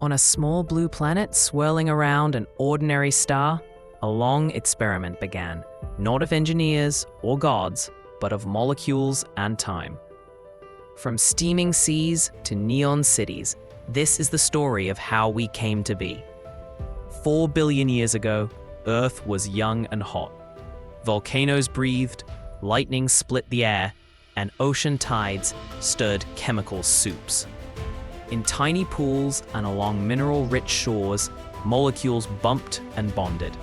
On a small blue planet swirling around an ordinary star, a long experiment began, not of engineers or gods, but of molecules and time. From steaming seas to neon cities, this is the story of how we came to be. 4 billion years ago, Earth was young and hot. Volcanoes breathed, lightning split the air, and ocean tides stirred chemical soups. In tiny pools and along mineral-rich shores, molecules bumped and bonded.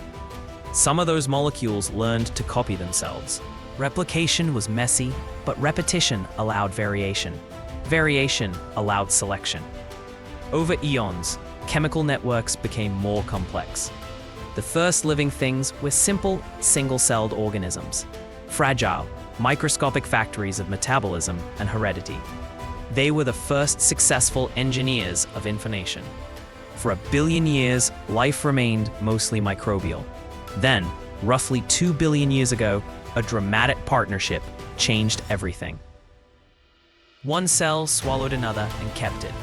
Some of those molecules learned to copy themselves. Replication was messy, but repetition allowed variation. Variation allowed selection. Over eons, chemical networks became more complex. The first living things were simple, single-celled organisms, fragile, microscopic factories of metabolism and heredity. They were the first successful engineers of information. For 1 billion years, life remained mostly microbial. Then, roughly 2 billion years ago, a dramatic partnership changed everything. One cell swallowed another and kept it.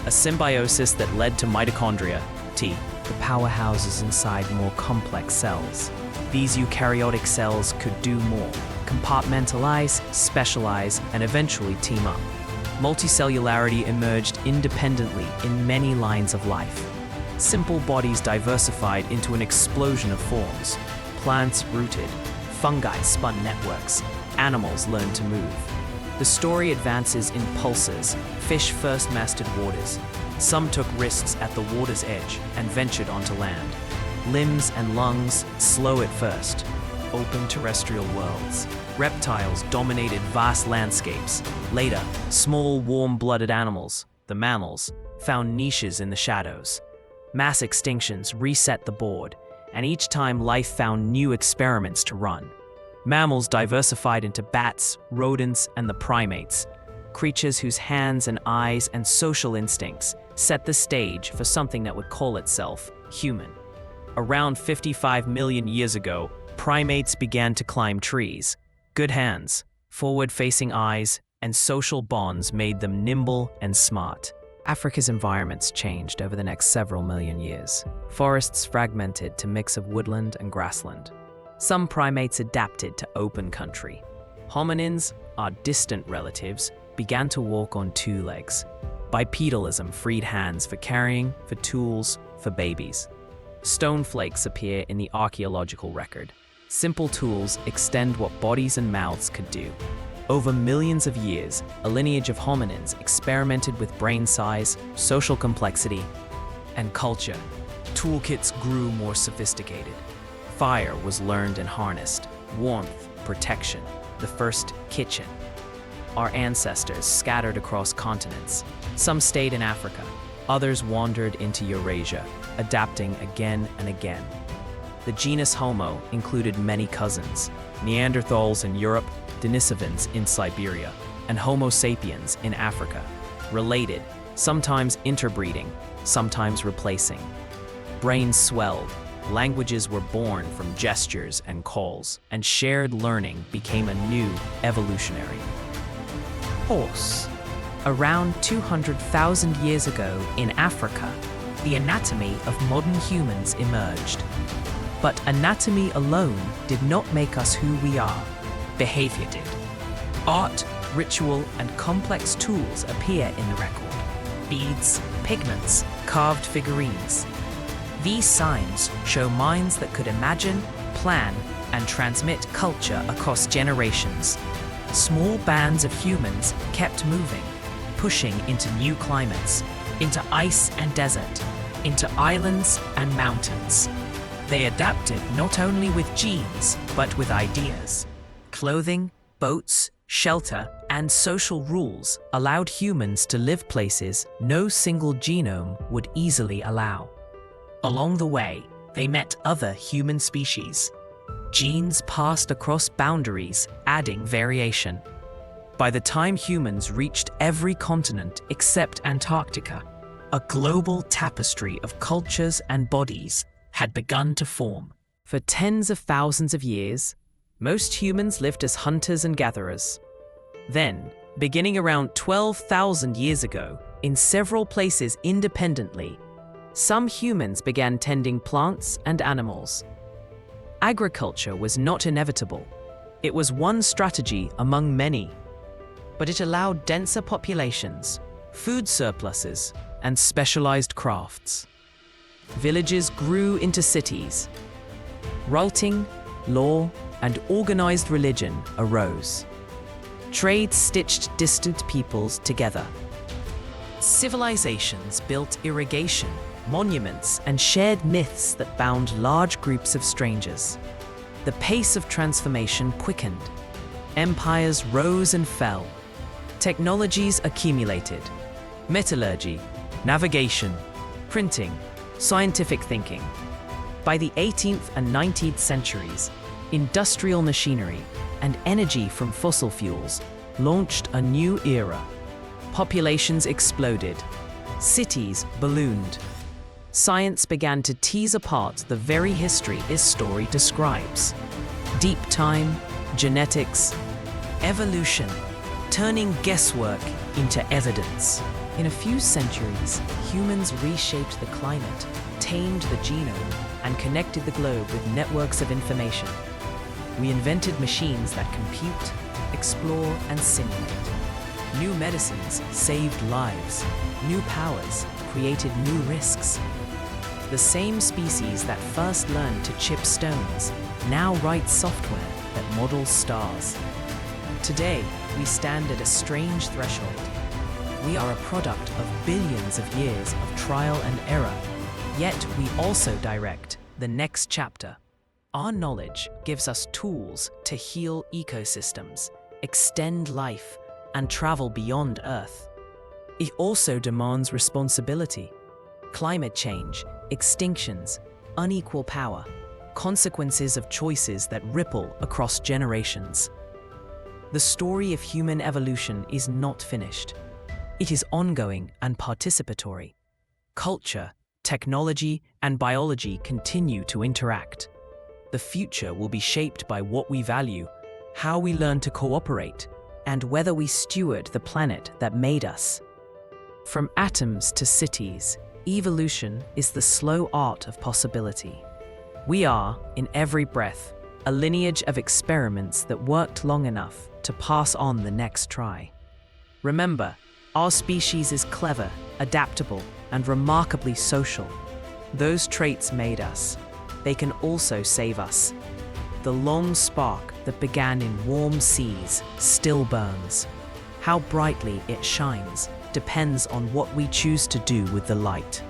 A symbiosis that led to mitochondria, the powerhouses inside more complex cells. These eukaryotic cells could do more, compartmentalize, specialize, and eventually team up. Multicellularity emerged independently in many lines of life. Simple bodies diversified into an explosion of forms. Plants rooted, fungi spun networks, animals learned to move. The story advances in pulses. Fish first mastered waters. Some took risks at the water's edge and ventured onto land. Limbs and lungs, slow at first, open terrestrial worlds. Reptiles dominated vast landscapes. Later, small, warm-blooded animals, the mammals, found niches in the shadows. Mass extinctions reset the board, and each time life found new experiments to run. Mammals diversified into bats, rodents, and the primates, creatures whose hands and eyes and social instincts set the stage for something that would call itself human. Around 55 million years ago, primates began to climb trees. Good hands, forward-facing eyes, and social bonds made them nimble and smart. Africa's environments changed over the next several million years. Forests fragmented to mix of woodland and grassland. Some primates adapted to open country. Hominins, our distant relatives, began to walk on 2 legs. Bipedalism freed hands for carrying, for tools, for babies. Stone flakes appear in the archaeological record. Simple tools extend what bodies and mouths could do. Over millions of years, a lineage of hominins experimented with brain size, social complexity, and culture. Toolkits grew more sophisticated. Fire was learned and harnessed. Warmth, protection, the first kitchen. Our ancestors scattered across continents. Some stayed in Africa. Others wandered into Eurasia, adapting again and again. The genus Homo included many cousins: Neanderthals in Europe, Denisovans in Siberia, and Homo sapiens in Africa. Related, sometimes interbreeding, sometimes replacing. Brains swelled, languages were born from gestures and calls, and shared learning became a new evolutionary. Horse. Around 200,000 years ago in Africa, the anatomy of modern humans emerged. But anatomy alone did not make us who we are. Behavior did. Art, ritual, and complex tools appear in the record. Beads, pigments, carved figurines. These signs show minds that could imagine, plan, and transmit culture across generations. Small bands of humans kept moving, pushing into new climates, into ice and desert, into islands and mountains. They adapted not only with genes, but with ideas. Clothing, boats, shelter, and social rules allowed humans to live places no single genome would easily allow. Along the way, they met other human species. Genes passed across boundaries, adding variation. By the time humans reached every continent except Antarctica, a global tapestry of cultures and bodies had begun to form. For tens of thousands of years, most humans lived as hunters and gatherers. Then, beginning around 12,000 years ago, in several places independently, some humans began tending plants and animals. Agriculture was not inevitable. It was one strategy among many, but it allowed denser populations, food surpluses, and specialized crafts. Villages grew into cities. Writing, law, and organized religion arose. Trade stitched distant peoples together. Civilizations built irrigation, monuments, and shared myths that bound large groups of strangers. The pace of transformation quickened. Empires rose and fell. Technologies accumulated. Metallurgy, navigation, printing, scientific thinking. By the 18th and 19th centuries, industrial machinery and energy from fossil fuels launched a new era. Populations exploded. Cities ballooned. Science began to tease apart the very history this story describes. Deep time, genetics, evolution, turning guesswork into evidence. In a few centuries, humans reshaped the climate, tamed the genome, and connected the globe with networks of information. We invented machines that compute, explore, and simulate. New medicines saved lives. New powers created new risks. The same species that first learned to chip stones now writes software that models stars. Today, we stand at a strange threshold. We are a product of billions of years of trial and error, yet we also direct the next chapter. Our knowledge gives us tools to heal ecosystems, extend life, and travel beyond Earth. It also demands responsibility. Climate change, extinctions, unequal power, consequences of choices that ripple across generations. The story of human evolution is not finished. It is ongoing and participatory. Culture, technology, and biology continue to interact. The future will be shaped by what we value, how we learn to cooperate, and whether we steward the planet that made us. From atoms to cities, evolution is the slow art of possibility. We are, in every breath, a lineage of experiments that worked long enough to pass on the next try. Remember, our species is clever, adaptable, and remarkably social. Those traits made us. They can also save us. The long spark that began in warm seas still burns. How brightly it shines depends on what we choose to do with the light.